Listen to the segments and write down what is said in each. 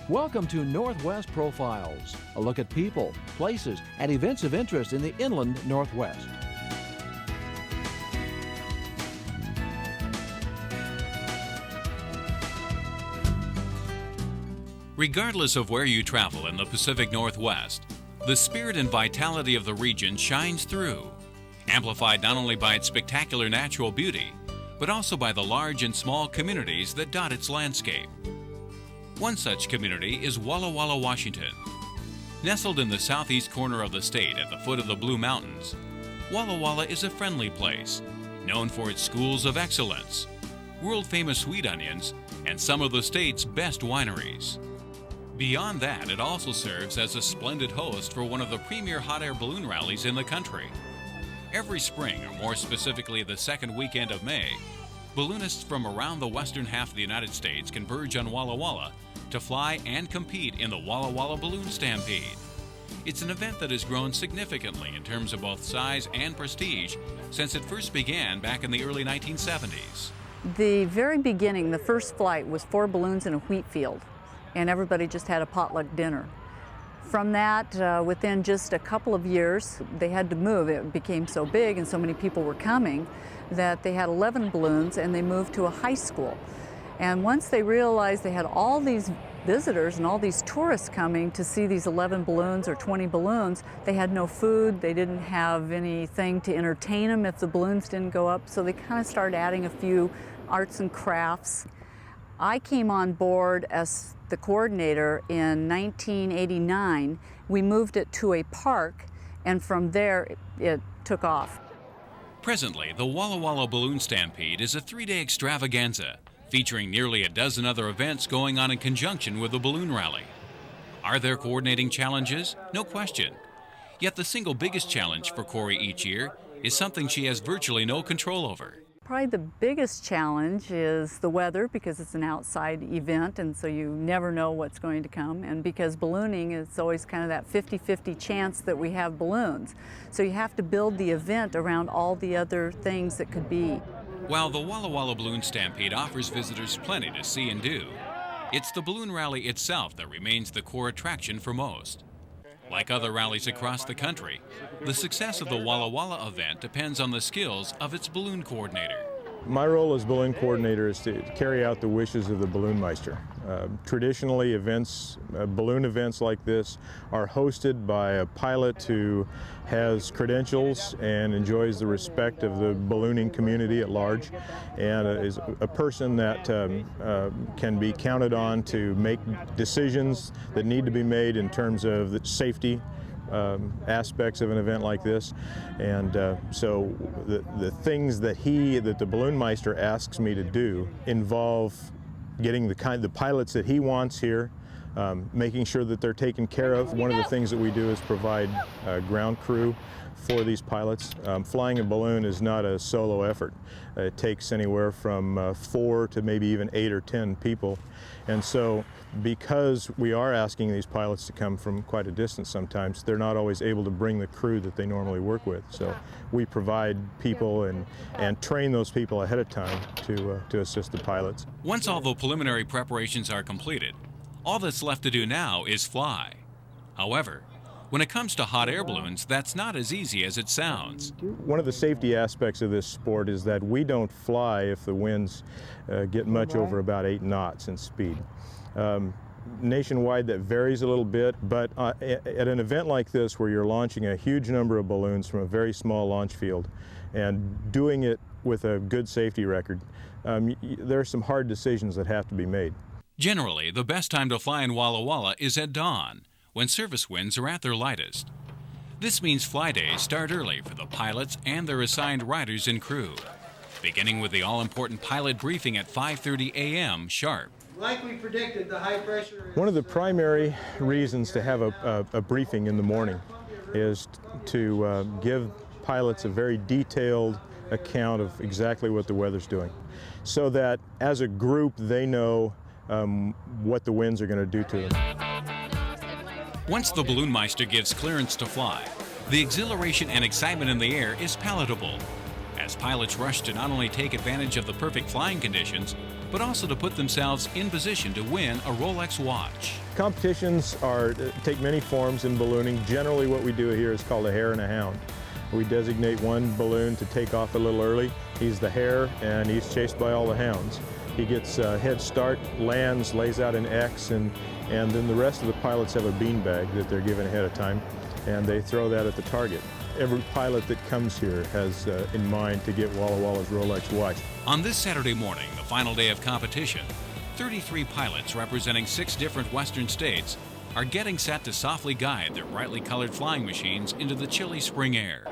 Welcome to Northwest Profiles, a look at people, places, and events of interest in the inland Northwest. Regardless of where you travel in the Pacific Northwest, the spirit and vitality of the region shines through, amplified not only by its spectacular natural beauty, but also by the large and small communities that dot its landscape. One such community is Walla Walla, Washington. Nestled in the southeast corner of the state at the foot of the Blue Mountains, Walla Walla is a friendly place, known for its schools of excellence, world-famous sweet onions, and some of the state's best wineries. Beyond that, it also serves as a splendid host for one of the premier hot air balloon rallies in the country. Every spring, or more specifically the second weekend of May, balloonists from around the western half of the United States converge on Walla Walla to fly and compete in the Walla Walla Balloon Stampede. It's an event that has grown significantly in terms of both size and prestige since it first began back in the early 1970s. The very beginning, the first flight was 4 balloons in a wheat field, and everybody just had a potluck dinner. From that, within just a couple of years, they had to move. It became so big and so many people were coming that they had 11 balloons and they moved to a high school. And once they realized they had all these visitors and all these tourists coming to see these 11 balloons or 20 balloons, they had no food, they didn't have anything to entertain them if the balloons didn't go up, so they kind of started adding a few arts and crafts. I came on board as the coordinator in 1989. We moved it to a park, and from there it took off. Presently, the Walla Walla Balloon Stampede is a 3-day extravaganza featuring nearly a dozen other events going on in conjunction with the balloon rally. Are there coordinating challenges? No question. Yet the single biggest challenge for Corey each year is something she has virtually no control over. Probably the biggest challenge is the weather, because it's an outside event and so you never know what's going to come, and because ballooning is always kind of that 50-50 chance that we have balloons. So you have to build the event around all the other things that could be. While the Walla Walla Balloon Stampede offers visitors plenty to see and do, it's the balloon rally itself that remains the core attraction for most. Like other rallies across the country, the success of the Walla Walla event depends on the skills of its balloon coordinator. My role as balloon coordinator is to carry out the wishes of the balloon meister. Traditionally, balloon events like this are hosted by a pilot who has credentials and enjoys the respect of the ballooning community at large, and is a person that can be counted on to make decisions that need to be made in terms of the safety aspects of an event like this. And so the things that the balloon meister asks me to do involve getting the pilots that he wants here, making sure that they're taken care of. One of the things that we do is provide ground crew for these pilots. Flying a balloon is not a solo effort. It takes anywhere from 4 to maybe even 8 or 10 people. And so because we are asking these pilots to come from quite a distance sometimes, they're not always able to bring the crew that they normally work with. So we provide people and train those people ahead of time to assist the pilots. Once all the preliminary preparations are completed, all that's left to do now is fly. However, when it comes to hot air balloons, that's not as easy as it sounds. One of the safety aspects of this sport is that we don't fly if the winds get much over about 8 knots in speed. Nationwide, that varies a little bit, but at an event like this where you're launching a huge number of balloons from a very small launch field and doing it with a good safety record, there are some hard decisions that have to be made. Generally, the best time to fly in Walla Walla is at dawn, when surface winds are at their lightest. This means fly days start early for the pilots and their assigned riders and crew, beginning with the all-important pilot briefing at 5:30 a.m. sharp. Like we predicted, the high pressure... One of the primary reasons to have a briefing in the morning is to give pilots a very detailed account of exactly what the weather's doing, so that as a group they know what the winds are going to do to them. Once the balloon meister gives clearance to fly, the exhilaration and excitement in the air is palatable, as pilots rush to not only take advantage of the perfect flying conditions, but also to put themselves in position to win a Rolex watch. Competitions take many forms in ballooning. Generally what we do here is called a hare and a hound. We designate one balloon to take off a little early. He's the hare and he's chased by all the hounds. He gets a head start, lands, lays out an X, and then the rest of the pilots have a beanbag that they're given ahead of time, and they throw that at the target. Every pilot that comes here has in mind to get Walla Walla's Rolex watch. On this Saturday morning, the final day of competition, 33 pilots representing 6 different western states are getting set to softly guide their brightly colored flying machines into the chilly spring air.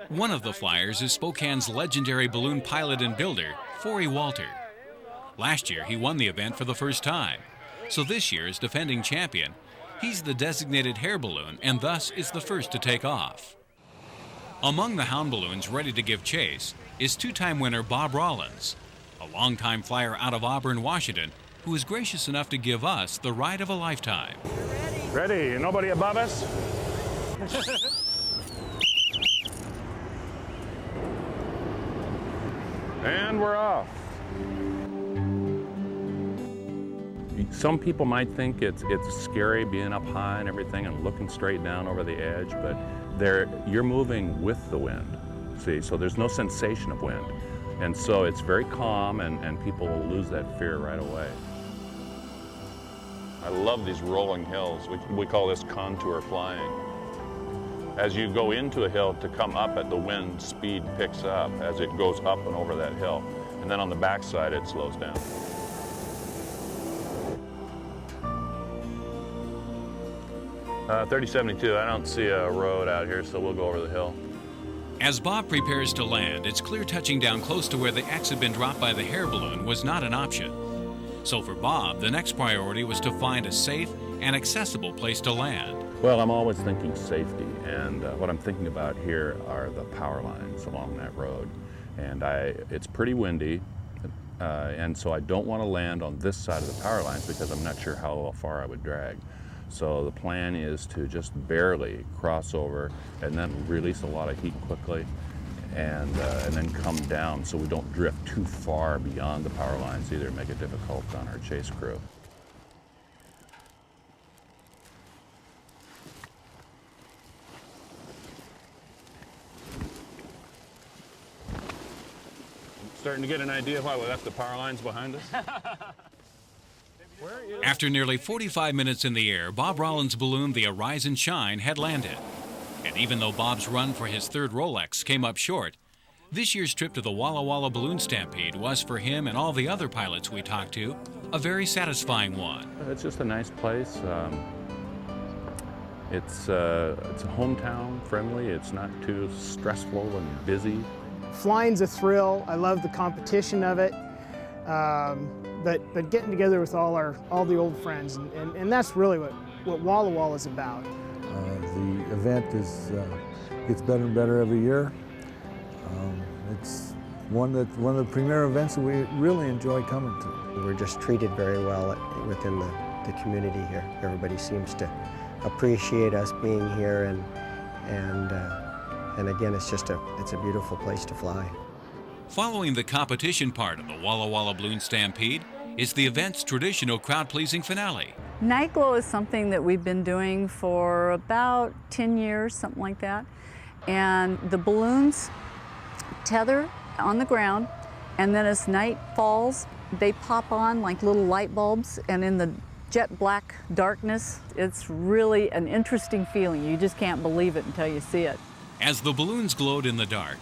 One of the flyers is Spokane's legendary balloon pilot and builder, Forey Walter. Last year, he won the event for the first time, so this year's defending champion, he's the designated hare balloon and thus is the first to take off. Among the hound balloons ready to give chase is 2-time winner Bob Rollins, a longtime flyer out of Auburn, Washington, who was gracious enough to give us the ride of a lifetime. Ready? Nobody above us? And we're off. Some people might think it's scary being up high and everything and looking straight down over the edge, but you're moving with the wind, see, so there's no sensation of wind. And so it's very calm and people will lose that fear right away. I love these rolling hills. We call this contour flying. As you go into a hill to come up at the wind, speed picks up as it goes up and over that hill. And then on the backside, it slows down. Uh, 3072, I don't see a road out here, so we'll go over the hill. As Bob prepares to land, it's clear touching down close to where the X had been dropped by the hare balloon was not an option. So for Bob, the next priority was to find a safe and accessible place to land. Well, I'm always thinking safety, and what I'm thinking about here are the power lines along that road. And it's pretty windy, and so I don't want to land on this side of the power lines because I'm not sure how far I would drag. So the plan is to just barely cross over and then release a lot of heat quickly and then come down so we don't drift too far beyond the power lines either, make it difficult on our chase crew. Starting to get an idea why we left the power lines behind us? After nearly 45 minutes in the air, Bob Rollins' balloon, the Arise and Shine, had landed. And even though Bob's run for his third Rolex came up short, this year's trip to the Walla Walla Balloon Stampede was for him and all the other pilots we talked to a very satisfying one. It's just a nice place. It's hometown friendly. It's not too stressful and busy. Flying's a thrill. I love the competition of it. But getting together with all the old friends, and that's really what Walla Walla is about. The event gets better and better every year. It's one of the premier events that we really enjoy coming to. We're just treated very well within the community here. Everybody seems to appreciate us being here, and again, it's a beautiful place to fly. Following the competition part of the Walla Walla Balloon Stampede is the event's traditional crowd-pleasing finale. Night glow is something that we've been doing for about 10 years, something like that. And the balloons tether on the ground, and then as night falls, they pop on like little light bulbs, and in the jet black darkness, it's really an interesting feeling. You just can't believe it until you see it. As the balloons glowed in the dark,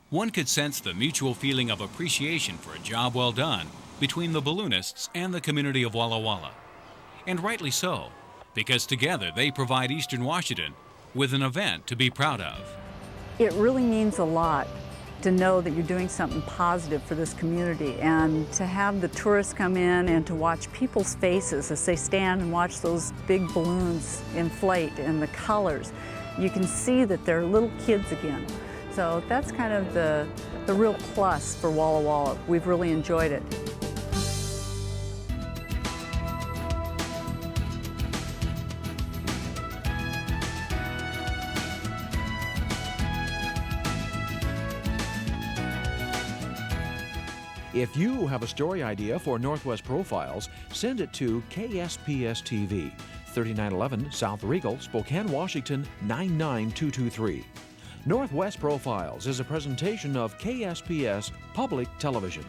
one could sense the mutual feeling of appreciation for a job well done between the balloonists and the community of Walla Walla. And rightly so, because together they provide Eastern Washington with an event to be proud of. It really means a lot to know that you're doing something positive for this community, and to have the tourists come in and to watch people's faces as they stand and watch those big balloons inflate and the colors. You can see that they're little kids again. So that's kind of the real plus for Walla Walla. We've really enjoyed it. If you have a story idea for Northwest Profiles, send it to KSPS TV, 3911 South Regal, Spokane, Washington, 99223. Northwest Profiles is a presentation of KSPS Public Television.